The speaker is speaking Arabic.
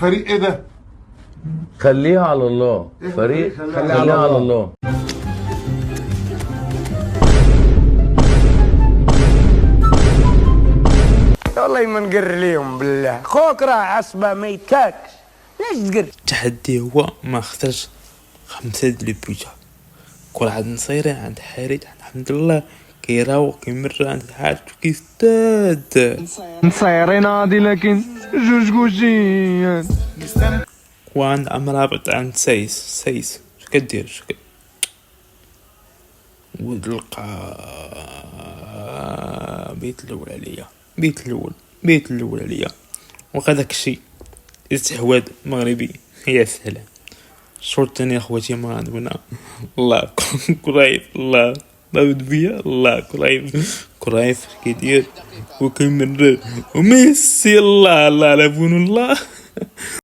فريق ايه ده؟ خليها على الله. فريق خليها على الله. والله ما نقر ليهم بالله. خوك راه عصبه ما يتاكش، ليش تقر؟ التحدي هو ما خسرش 5 دلبوجة. كل عاد نصيري عند حريت الحمد لله كيراو كيمر عند حاج كيستاد نصيرين عادي لكن جوج كوجين وعند عمرابط عند سيس شو كدير شو ولقى بيت الأول عليا وقداك الشي استحواذ مغربي. يا سلام. الشوط الثاني اخواتي ما عندنا الله كرايف الله داود بيا الله كرايف كيدير وكيمرر وميسي الله لا بون الله